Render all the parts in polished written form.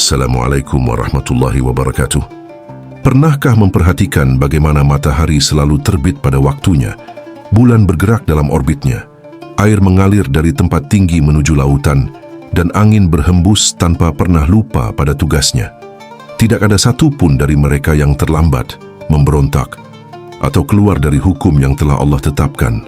Assalamualaikum warahmatullahi wabarakatuh. Pernahkah memperhatikan bagaimana matahari selalu terbit pada waktunya, bulan bergerak dalam orbitnya, air mengalir dari tempat tinggi menuju lautan, dan angin berhembus tanpa pernah lupa pada tugasnya? Tidak ada satu pun dari mereka yang terlambat, memberontak, atau keluar dari hukum yang telah Allah tetapkan.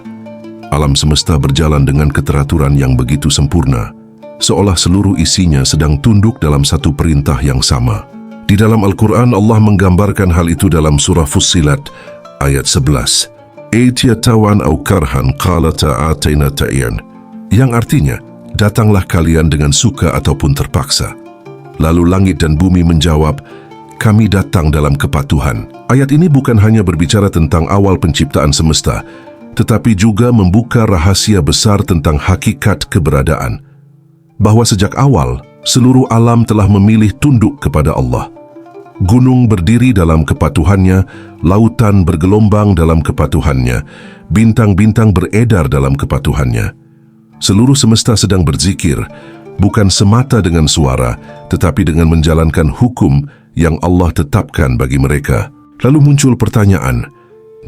Alam semesta berjalan dengan keteraturan yang begitu sempurna, seolah seluruh isinya sedang tunduk dalam satu perintah yang sama. Di dalam Al-Quran, Allah menggambarkan hal itu dalam surah Fussilat ayat 11. A'tiyatawan au karhan qala ta'atayna ta'yan, yang artinya, datanglah kalian dengan suka ataupun terpaksa. Lalu langit dan bumi menjawab, kami datang dalam kepatuhan. Ayat ini bukan hanya berbicara tentang awal penciptaan semesta, tetapi juga membuka rahasia besar tentang hakikat keberadaan. Bahwa sejak awal, seluruh alam telah memilih tunduk kepada Allah. Gunung berdiri dalam kepatuhannya, lautan bergelombang dalam kepatuhannya, bintang-bintang beredar dalam kepatuhannya. Seluruh semesta sedang berzikir, bukan semata dengan suara, tetapi dengan menjalankan hukum yang Allah tetapkan bagi mereka. Lalu muncul pertanyaan,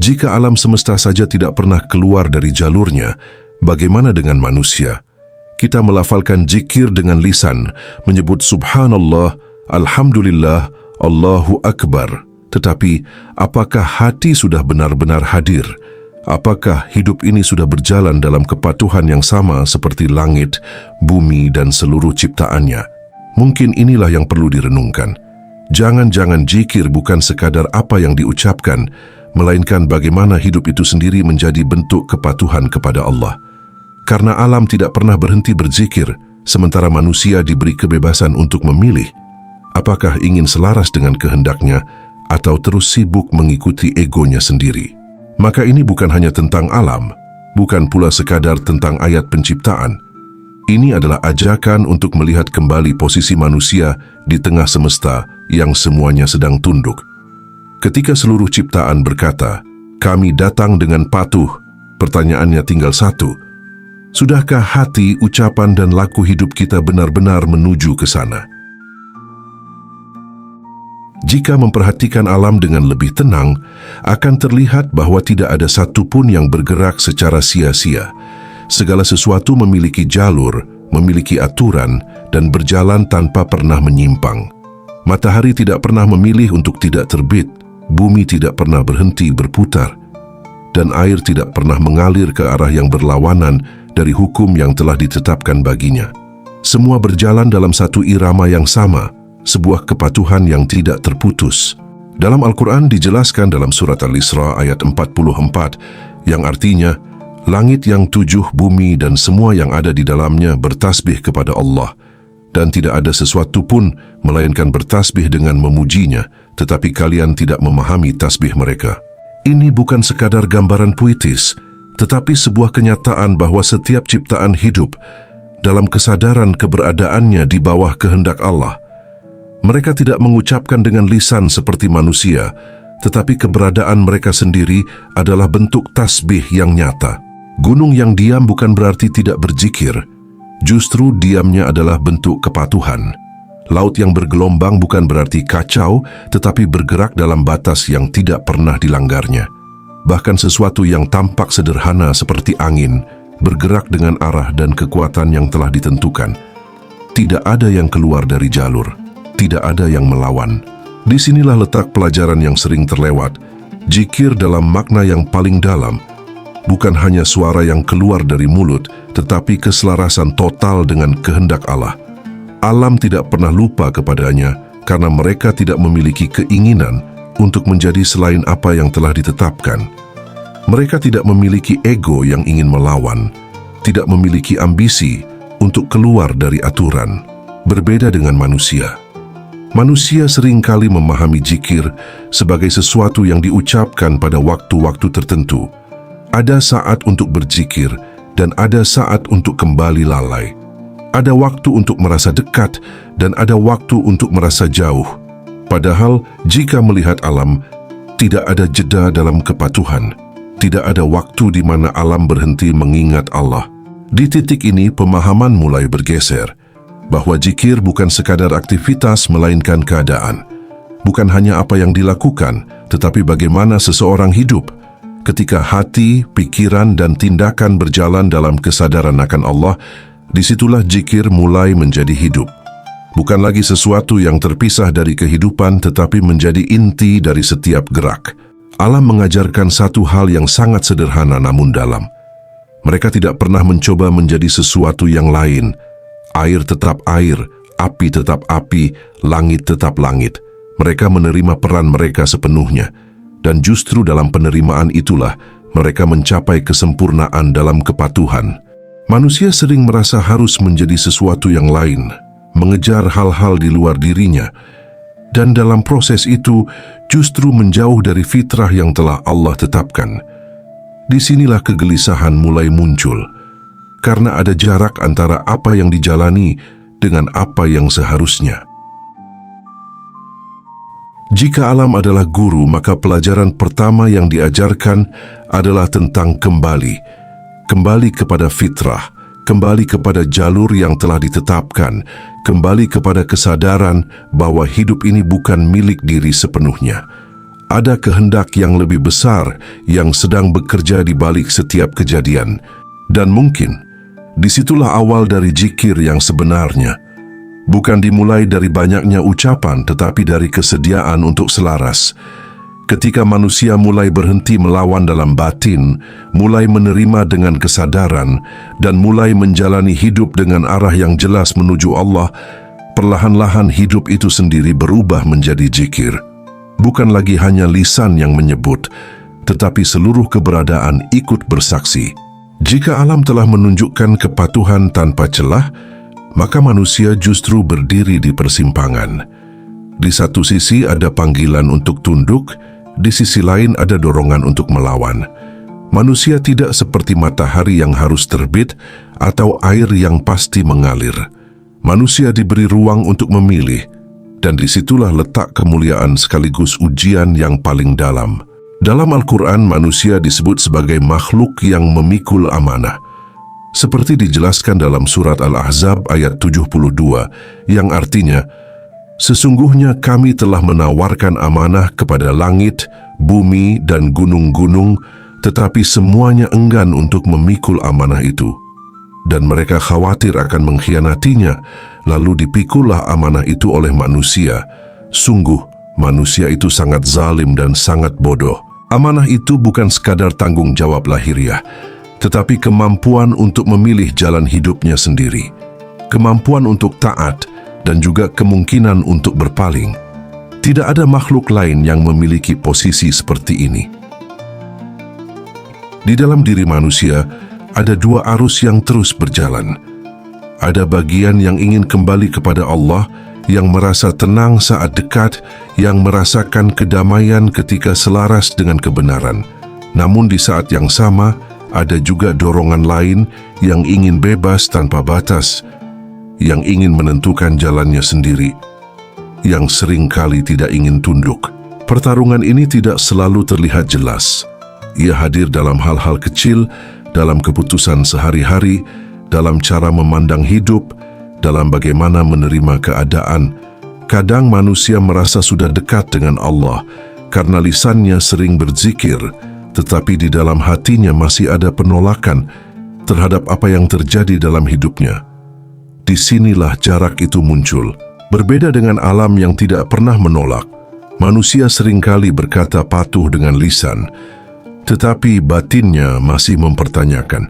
jika alam semesta saja tidak pernah keluar dari jalurnya, bagaimana dengan manusia? Kita melafalkan zikir dengan lisan, menyebut subhanallah, alhamdulillah, Allahu Akbar. Tetapi, apakah hati sudah benar-benar hadir? Apakah hidup ini sudah berjalan dalam kepatuhan yang sama seperti langit, bumi, dan seluruh ciptaannya? Mungkin inilah yang perlu direnungkan. Jangan-jangan zikir bukan sekadar apa yang diucapkan, melainkan bagaimana hidup itu sendiri menjadi bentuk kepatuhan kepada Allah. Karena alam tidak pernah berhenti berzikir, sementara manusia diberi kebebasan untuk memilih apakah ingin selaras dengan kehendaknya atau terus sibuk mengikuti egonya sendiri. Maka ini bukan hanya tentang alam, bukan pula sekadar tentang ayat penciptaan. Ini adalah ajakan untuk melihat kembali posisi manusia di tengah semesta yang semuanya sedang tunduk. Ketika seluruh ciptaan berkata, kami datang dengan patuh, pertanyaannya tinggal satu. Sudahkah hati, ucapan, dan laku hidup kita benar-benar menuju ke sana? Jika memperhatikan alam dengan lebih tenang, akan terlihat bahwa tidak ada satu pun yang bergerak secara sia-sia. Segala sesuatu memiliki jalur, memiliki aturan, dan berjalan tanpa pernah menyimpang. Matahari tidak pernah memilih untuk tidak terbit, bumi tidak pernah berhenti berputar, dan air tidak pernah mengalir ke arah yang berlawanan dari hukum yang telah ditetapkan baginya. Semua berjalan dalam satu irama yang sama, sebuah kepatuhan yang tidak terputus. Dalam Al-Quran dijelaskan dalam surat Al-Isra ayat 44, yang artinya, langit yang 7, bumi dan semua yang ada di dalamnya bertasbih kepada Allah, dan tidak ada sesuatu pun melainkan bertasbih dengan memujinya, tetapi kalian tidak memahami tasbih mereka. Ini bukan sekadar gambaran puitis, tetapi sebuah kenyataan bahwa setiap ciptaan hidup dalam kesadaran keberadaannya di bawah kehendak Allah. Mereka tidak mengucapkan dengan lisan seperti manusia, tetapi keberadaan mereka sendiri adalah bentuk tasbih yang nyata. Gunung yang diam bukan berarti tidak berzikir, justru diamnya adalah bentuk kepatuhan. Laut yang bergelombang bukan berarti kacau, tetapi bergerak dalam batas yang tidak pernah dilanggarnya. Bahkan sesuatu yang tampak sederhana seperti angin, bergerak dengan arah dan kekuatan yang telah ditentukan. Tidak ada yang keluar dari jalur. Tidak ada yang melawan. Disinilah letak pelajaran yang sering terlewat. Zikir dalam makna yang paling dalam, bukan hanya suara yang keluar dari mulut, tetapi keselarasan total dengan kehendak Allah. Alam tidak pernah lupa kepadanya, karena mereka tidak memiliki keinginan untuk menjadi selain apa yang telah ditetapkan. Mereka tidak memiliki ego yang ingin melawan, tidak memiliki ambisi untuk keluar dari aturan. Berbeda dengan manusia. Manusia seringkali memahami zikir sebagai sesuatu yang diucapkan pada waktu-waktu tertentu. Ada saat untuk berzikir dan ada saat untuk kembali lalai. Ada waktu untuk merasa dekat dan ada waktu untuk merasa jauh. Padahal jika melihat alam, tidak ada jeda dalam kepatuhan. Tidak ada waktu di mana alam berhenti mengingat Allah. Di titik ini pemahaman mulai bergeser. bahwa zikir bukan sekadar aktivitas melainkan keadaan. Bukan hanya apa yang dilakukan, tetapi bagaimana seseorang hidup. Ketika hati, pikiran, dan tindakan berjalan dalam kesadaran akan Allah, disitulah zikir mulai menjadi hidup. Bukan lagi sesuatu yang terpisah dari kehidupan, tetapi menjadi inti dari setiap gerak. Alam mengajarkan satu hal yang sangat sederhana namun dalam. Mereka tidak pernah mencoba menjadi sesuatu yang lain. Air tetap air, api tetap api, langit tetap langit. Mereka menerima peran mereka sepenuhnya, dan justru dalam penerimaan itulah mereka mencapai kesempurnaan dalam kepatuhan. Manusia sering merasa harus menjadi sesuatu yang lain, mengejar hal-hal di luar dirinya, dan dalam proses itu justru menjauh dari fitrah yang telah Allah tetapkan. Disinilah kegelisahan mulai muncul, karena ada jarak antara apa yang dijalani dengan apa yang seharusnya. Jika alam adalah guru, maka pelajaran pertama yang diajarkan adalah tentang kembali kepada fitrah, kembali kepada jalur yang telah ditetapkan, kembali kepada kesadaran bahwa hidup ini bukan milik diri sepenuhnya. Ada kehendak yang lebih besar yang sedang bekerja di balik setiap kejadian, dan mungkin disitulah awal dari zikir yang sebenarnya. Bukan dimulai dari banyaknya ucapan, tetapi dari kesediaan untuk selaras. Ketika manusia mulai berhenti melawan dalam batin, mulai menerima dengan kesadaran, dan mulai menjalani hidup dengan arah yang jelas menuju Allah, perlahan-lahan hidup itu sendiri berubah menjadi zikir. Bukan lagi hanya lisan yang menyebut, tetapi seluruh keberadaan ikut bersaksi. Jika alam telah menunjukkan kepatuhan tanpa celah, maka manusia justru berdiri di persimpangan. Di satu sisi ada panggilan untuk tunduk, di sisi lain ada dorongan untuk melawan. Manusia tidak seperti matahari yang harus terbit atau air yang pasti mengalir. Manusia diberi ruang untuk memilih, dan disitulah letak kemuliaan sekaligus ujian yang paling dalam. Dalam Al-Quran, manusia disebut sebagai makhluk yang memikul amanah. Seperti dijelaskan dalam surat Al-Ahzab ayat 72, yang artinya, sesungguhnya kami telah menawarkan amanah kepada langit, bumi, dan gunung-gunung, tetapi semuanya enggan untuk memikul amanah itu. Dan mereka khawatir akan mengkhianatinya, lalu dipikullah amanah itu oleh manusia. Sungguh, manusia itu sangat zalim dan sangat bodoh. Amanah itu bukan sekadar tanggung jawab lahiriah, tetapi kemampuan untuk memilih jalan hidupnya sendiri, kemampuan untuk taat, dan juga kemungkinan untuk berpaling. Tidak ada makhluk lain yang memiliki posisi seperti ini. Di dalam diri manusia, ada dua arus yang terus berjalan. Ada bagian yang ingin kembali kepada Allah, yang merasa tenang saat dekat, yang merasakan kedamaian ketika selaras dengan kebenaran. Namun di saat yang sama, ada juga dorongan lain yang ingin bebas tanpa batas, yang ingin menentukan jalannya sendiri, yang seringkali tidak ingin tunduk. Pertarungan ini tidak selalu terlihat jelas. Ia hadir dalam hal-hal kecil, dalam keputusan sehari-hari, dalam cara memandang hidup, dalam bagaimana menerima keadaan. Kadang manusia merasa sudah dekat dengan Allah karena lisannya sering berzikir, tetapi di dalam hatinya masih ada penolakan terhadap apa yang terjadi dalam hidupnya. Disinilah jarak itu muncul. Berbeda dengan alam yang tidak pernah menolak, manusia seringkali berkata patuh dengan lisan, tetapi batinnya masih mempertanyakan.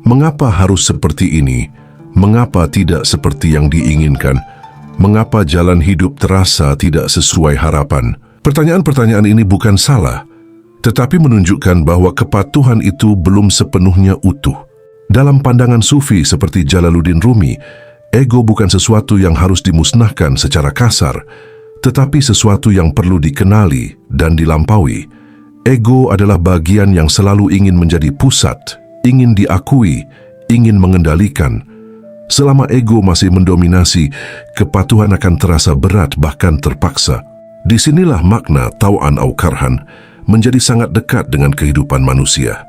Mengapa harus seperti ini? Mengapa tidak seperti yang diinginkan? Mengapa jalan hidup terasa tidak sesuai harapan? Pertanyaan-pertanyaan ini bukan salah, tetapi menunjukkan bahwa kepatuhan itu belum sepenuhnya utuh. Dalam pandangan sufi seperti Jalaluddin Rumi, ego bukan sesuatu yang harus dimusnahkan secara kasar, tetapi sesuatu yang perlu dikenali dan dilampaui. Ego adalah bagian yang selalu ingin menjadi pusat, ingin diakui, ingin mengendalikan. Selama ego masih mendominasi, kepatuhan akan terasa berat bahkan terpaksa. Disinilah makna tau'an au karhan menjadi sangat dekat dengan kehidupan manusia.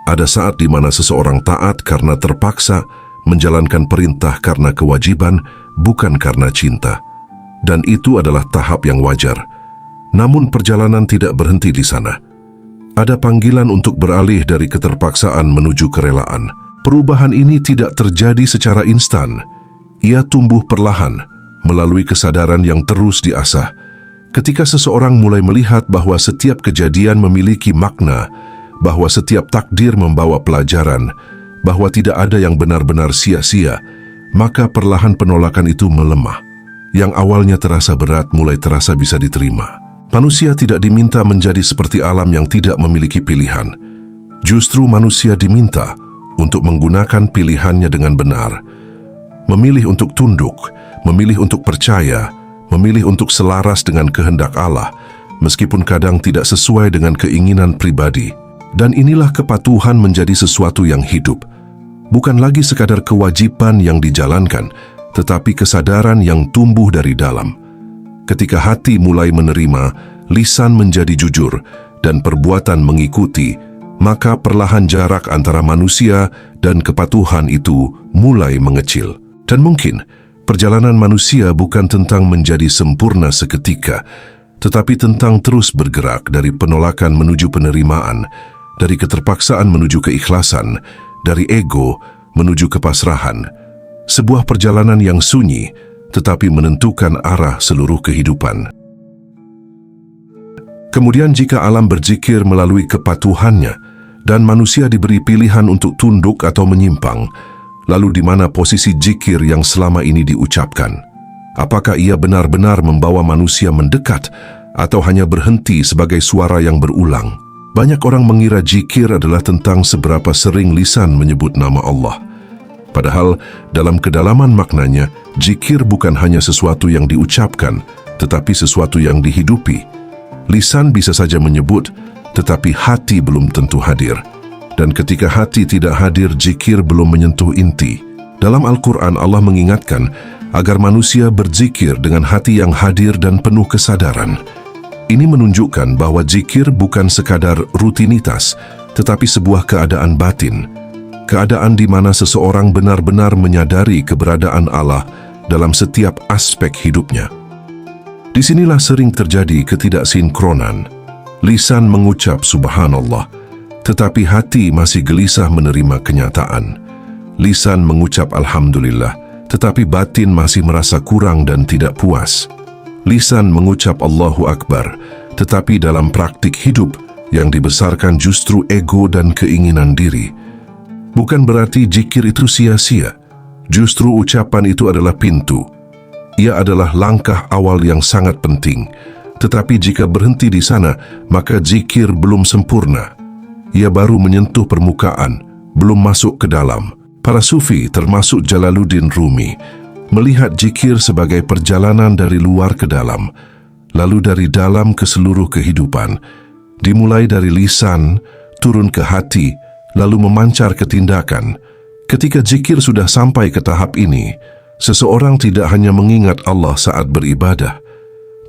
Ada saat di mana seseorang taat karena terpaksa, menjalankan perintah karena kewajiban, bukan karena cinta. Dan itu adalah tahap yang wajar. Namun perjalanan tidak berhenti di sana. Ada panggilan untuk beralih dari keterpaksaan menuju kerelaan. Perubahan ini tidak terjadi secara instan. Ia tumbuh perlahan, melalui kesadaran yang terus diasah. Ketika seseorang mulai melihat bahwa setiap kejadian memiliki makna, bahwa setiap takdir membawa pelajaran, bahwa tidak ada yang benar-benar sia-sia, maka perlahan penolakan itu melemah. Yang awalnya terasa berat mulai terasa bisa diterima. Manusia tidak diminta menjadi seperti alam yang tidak memiliki pilihan. Justru manusia diminta untuk menggunakan pilihannya dengan benar. Memilih untuk tunduk, memilih untuk percaya, memilih untuk selaras dengan kehendak Allah, meskipun kadang tidak sesuai dengan keinginan pribadi. Dan inilah kepatuhan menjadi sesuatu yang hidup. Bukan lagi sekadar kewajiban yang dijalankan, tetapi kesadaran yang tumbuh dari dalam. Ketika hati mulai menerima, lisan menjadi jujur, dan perbuatan mengikuti, maka perlahan jarak antara manusia dan kepatuhan itu mulai mengecil. Dan mungkin, perjalanan manusia bukan tentang menjadi sempurna seketika, tetapi tentang terus bergerak dari penolakan menuju penerimaan, dari keterpaksaan menuju keikhlasan, dari ego menuju kepasrahan. Sebuah perjalanan yang sunyi, tetapi menentukan arah seluruh kehidupan. Kemudian jika alam berzikir melalui kepatuhannya, dan manusia diberi pilihan untuk tunduk atau menyimpang, lalu di mana posisi zikir yang selama ini diucapkan? Apakah ia benar-benar membawa manusia mendekat, atau hanya berhenti sebagai suara yang berulang? Banyak orang mengira zikir adalah tentang seberapa sering lisan menyebut nama Allah. Padahal dalam kedalaman maknanya, zikir bukan hanya sesuatu yang diucapkan, tetapi sesuatu yang dihidupi. Lisan bisa saja menyebut, tetapi hati belum tentu hadir. Dan ketika hati tidak hadir, zikir belum menyentuh inti. Dalam Al-Quran, Allah mengingatkan agar manusia berzikir dengan hati yang hadir dan penuh kesadaran. Ini menunjukkan bahwa zikir bukan sekadar rutinitas, tetapi sebuah keadaan batin. Keadaan di mana seseorang benar-benar menyadari keberadaan Allah dalam setiap aspek hidupnya. Disinilah sering terjadi ketidaksinkronan. Lisan mengucap subhanallah, tetapi hati masih gelisah menerima kenyataan. Lisan mengucap alhamdulillah, tetapi batin masih merasa kurang dan tidak puas. Lisan mengucap Allahu Akbar, tetapi dalam praktik hidup yang dibesarkan justru ego dan keinginan diri. Bukan berarti zikir itu sia-sia. Justru ucapan itu adalah pintu. Ia adalah langkah awal yang sangat penting. Tetapi jika berhenti di sana, maka zikir belum sempurna. Ia baru menyentuh permukaan, belum masuk ke dalam. Para sufi, termasuk Jalaluddin Rumi, melihat zikir sebagai perjalanan dari luar ke dalam, lalu dari dalam ke seluruh kehidupan. Dimulai dari lisan, turun ke hati, lalu memancar ke tindakan. Ketika zikir sudah sampai ke tahap ini, seseorang tidak hanya mengingat Allah saat beribadah,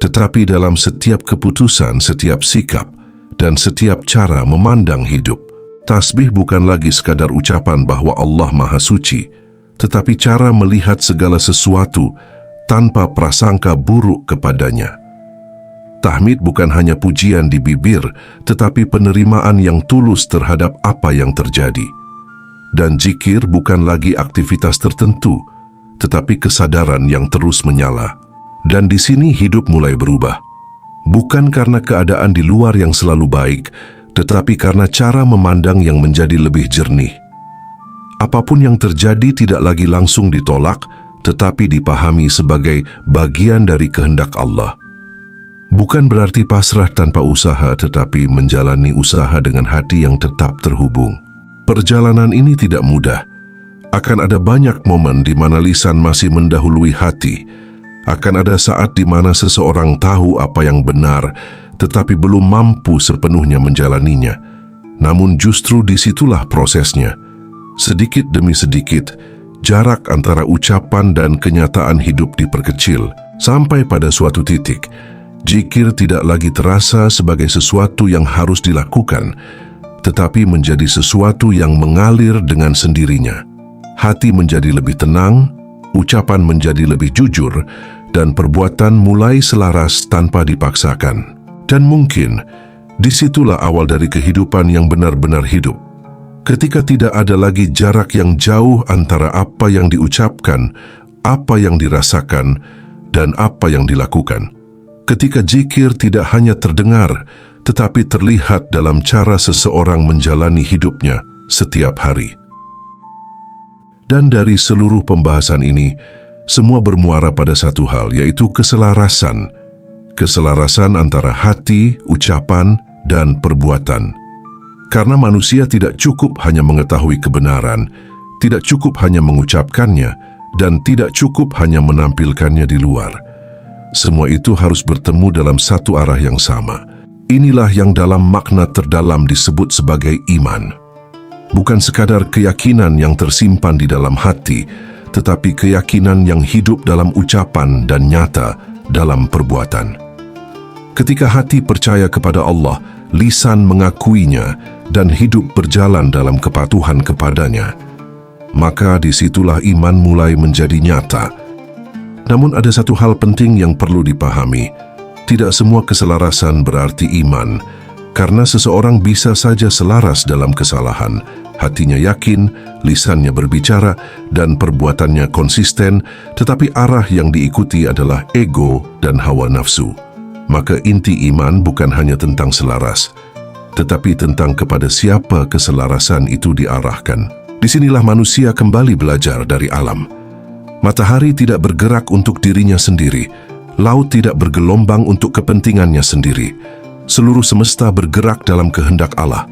tetapi dalam setiap keputusan, setiap sikap, dan setiap cara memandang hidup. Tasbih bukan lagi sekadar ucapan bahwa Allah Maha Suci, tetapi cara melihat segala sesuatu tanpa prasangka buruk kepadanya. Tahmid bukan hanya pujian di bibir, tetapi penerimaan yang tulus terhadap apa yang terjadi. Dan zikir bukan lagi aktivitas tertentu, tetapi kesadaran yang terus menyala. Dan di sini hidup mulai berubah. Bukan karena keadaan di luar yang selalu baik, tetapi karena cara memandang yang menjadi lebih jernih. Apapun yang terjadi tidak lagi langsung ditolak, tetapi dipahami sebagai bagian dari kehendak Allah. Bukan berarti pasrah tanpa usaha, tetapi menjalani usaha dengan hati yang tetap terhubung. Perjalanan ini tidak mudah. Akan ada banyak momen di mana lisan masih mendahului hati. Akan ada saat di mana seseorang tahu apa yang benar, tetapi belum mampu sepenuhnya menjalaninya. Namun justru disitulah prosesnya. Sedikit demi sedikit, jarak antara ucapan dan kenyataan hidup diperkecil, sampai pada suatu titik, zikir tidak lagi terasa sebagai sesuatu yang harus dilakukan, tetapi menjadi sesuatu yang mengalir dengan sendirinya. hati menjadi lebih tenang, ucapan menjadi lebih jujur, dan perbuatan mulai selaras tanpa dipaksakan. Dan mungkin disitulah awal dari kehidupan yang benar-benar hidup. Ketika tidak ada lagi jarak yang jauh antara apa yang diucapkan, apa yang dirasakan, dan apa yang dilakukan. Ketika zikir tidak hanya terdengar, tetapi terlihat dalam cara seseorang menjalani hidupnya setiap hari. Dan dari seluruh pembahasan ini, semua bermuara pada satu hal, yaitu keselarasan. Keselarasan antara hati, ucapan, dan perbuatan. Karena manusia tidak cukup hanya mengetahui kebenaran, tidak cukup hanya mengucapkannya, dan tidak cukup hanya menampilkannya di luar. Semua itu harus bertemu dalam satu arah yang sama. Inilah yang dalam makna terdalam disebut sebagai iman. Bukan sekadar keyakinan yang tersimpan di dalam hati, tetapi keyakinan yang hidup dalam ucapan dan nyata dalam perbuatan. Ketika hati percaya kepada Allah, lisan mengakuinya, dan hidup berjalan dalam kepatuhan kepadanya, maka disitulah iman mulai menjadi nyata. Namun ada satu hal penting yang perlu dipahami. Tidak semua keselarasan berarti iman, karena seseorang bisa saja selaras dalam kesalahan. Hatinya yakin, lisannya berbicara, dan perbuatannya konsisten, tetapi arah yang diikuti adalah ego dan hawa nafsu. Maka inti iman bukan hanya tentang selaras, tetapi tentang kepada siapa keselarasan itu diarahkan. Disinilah manusia kembali belajar dari alam. Matahari tidak bergerak untuk dirinya sendiri, laut tidak bergelombang untuk kepentingannya sendiri. Seluruh semesta bergerak dalam kehendak Allah.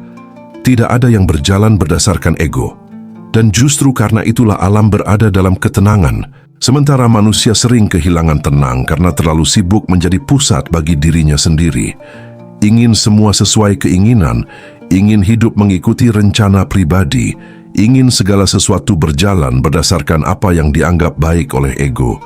Tidak ada yang berjalan berdasarkan ego. Dan justru karena itulah alam berada dalam ketenangan, sementara manusia sering kehilangan tenang karena terlalu sibuk menjadi pusat bagi dirinya sendiri. Ingin semua sesuai keinginan, ingin hidup mengikuti rencana pribadi, ingin segala sesuatu berjalan berdasarkan apa yang dianggap baik oleh ego.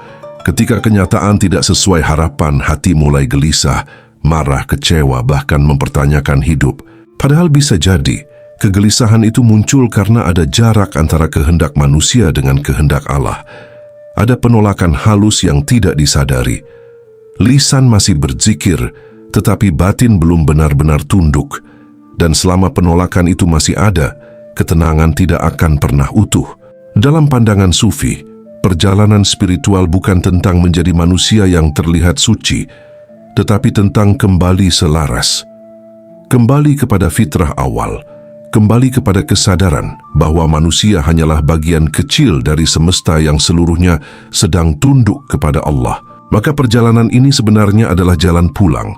Ketika kenyataan tidak sesuai harapan, hati mulai gelisah, marah, kecewa, bahkan mempertanyakan hidup. Padahal bisa jadi, kegelisahan itu muncul karena ada jarak antara kehendak manusia dengan kehendak Allah. Ada penolakan halus yang tidak disadari. Lisan masih berzikir, tetapi batin belum benar-benar tunduk. Dan selama penolakan itu masih ada, ketenangan tidak akan pernah utuh. Dalam pandangan sufi, perjalanan spiritual bukan tentang menjadi manusia yang terlihat suci, tetapi tentang kembali selaras. Kembali kepada fitrah awal, kembali kepada kesadaran bahwa manusia hanyalah bagian kecil dari semesta yang seluruhnya sedang tunduk kepada Allah. Maka perjalanan ini sebenarnya adalah jalan pulang.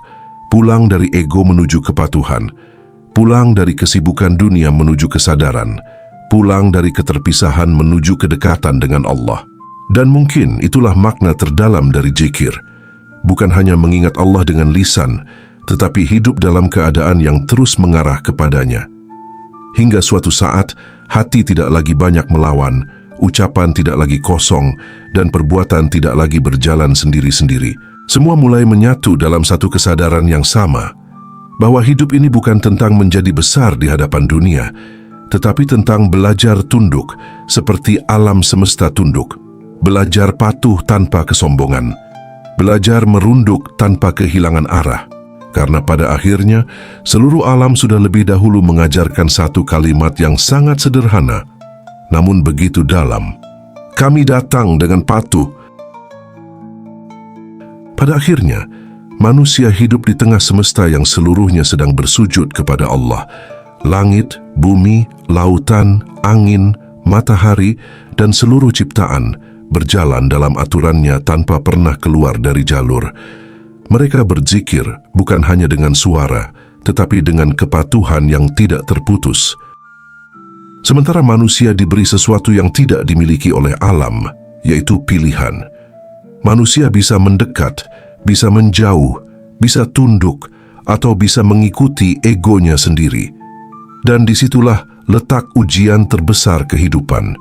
Pulang dari ego menuju kepatuhan. Pulang dari kesibukan dunia menuju kesadaran, pulang dari keterpisahan menuju kedekatan dengan Allah. Dan mungkin itulah makna terdalam dari zikir. Bukan hanya mengingat Allah dengan lisan, tetapi hidup dalam keadaan yang terus mengarah kepadanya. Hingga suatu saat, hati tidak lagi banyak melawan, ucapan tidak lagi kosong, dan perbuatan tidak lagi berjalan sendiri-sendiri. Semua mulai menyatu dalam satu kesadaran yang sama, bahwa hidup ini bukan tentang menjadi besar di hadapan dunia, tetapi tentang belajar tunduk seperti alam semesta tunduk, belajar patuh tanpa kesombongan, belajar merunduk tanpa kehilangan arah. Karena pada akhirnya, seluruh alam sudah lebih dahulu mengajarkan satu kalimat yang sangat sederhana, namun begitu dalam. Kami datang dengan patuh. Pada akhirnya, manusia hidup di tengah semesta yang seluruhnya sedang bersujud kepada Allah. Langit, bumi, lautan, angin, matahari, dan seluruh ciptaan berjalan dalam aturannya tanpa pernah keluar dari jalur. Mereka berzikir bukan hanya dengan suara, tetapi dengan kepatuhan yang tidak terputus. Sementara manusia diberi sesuatu yang tidak dimiliki oleh alam, yaitu pilihan. Manusia bisa mendekat, bisa menjauh, bisa tunduk, atau bisa mengikuti egonya sendiri. Dan disitulah letak ujian terbesar kehidupan.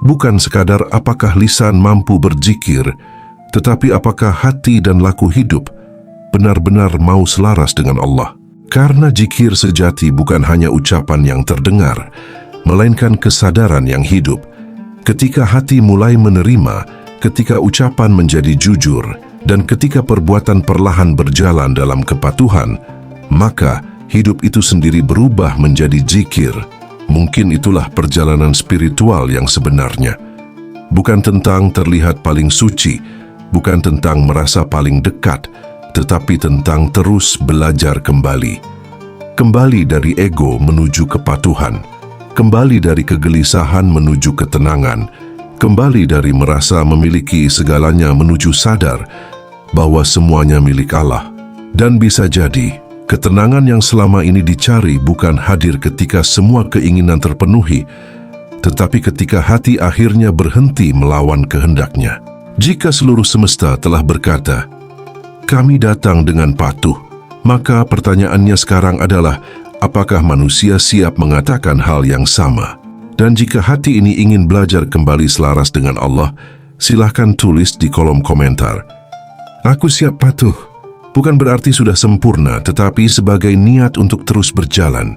Bukan sekadar apakah lisan mampu berzikir, tetapi apakah hati dan laku hidup benar-benar mau selaras dengan Allah. Karena zikir sejati bukan hanya ucapan yang terdengar, melainkan kesadaran yang hidup. Ketika hati mulai menerima, ketika ucapan menjadi jujur, dan ketika perbuatan perlahan berjalan dalam kepatuhan, maka hidup itu sendiri berubah menjadi zikir. Mungkin itulah perjalanan spiritual yang sebenarnya. Bukan tentang terlihat paling suci, bukan tentang merasa paling dekat, tetapi tentang terus belajar kembali. Kembali dari ego menuju kepatuhan, kembali dari kegelisahan menuju ketenangan, kembali dari merasa memiliki segalanya menuju sadar bahwa semuanya milik Allah. Dan bisa jadi, ketenangan yang selama ini dicari bukan hadir ketika semua keinginan terpenuhi, tetapi ketika hati akhirnya berhenti melawan kehendaknya. Jika seluruh semesta telah berkata, "Kami datang dengan patuh," maka pertanyaannya sekarang adalah, apakah manusia siap mengatakan hal yang sama? Dan jika hati ini ingin belajar kembali selaras dengan Allah, silahkan tulis di kolom komentar. Aku siap patuh. Bukan berarti sudah sempurna, tetapi sebagai niat untuk terus berjalan.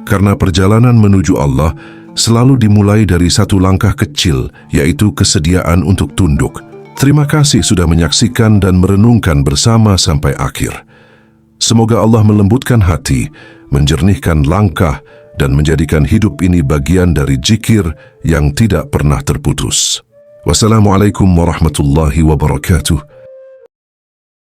Karena perjalanan menuju Allah selalu dimulai dari satu langkah kecil, yaitu kesediaan untuk tunduk. Terima kasih sudah menyaksikan dan merenungkan bersama sampai akhir. Semoga Allah melembutkan hati, menjernihkan langkah, dan menjadikan hidup ini bagian dari zikir yang tidak pernah terputus. Wassalamualaikum warahmatullahi wabarakatuh.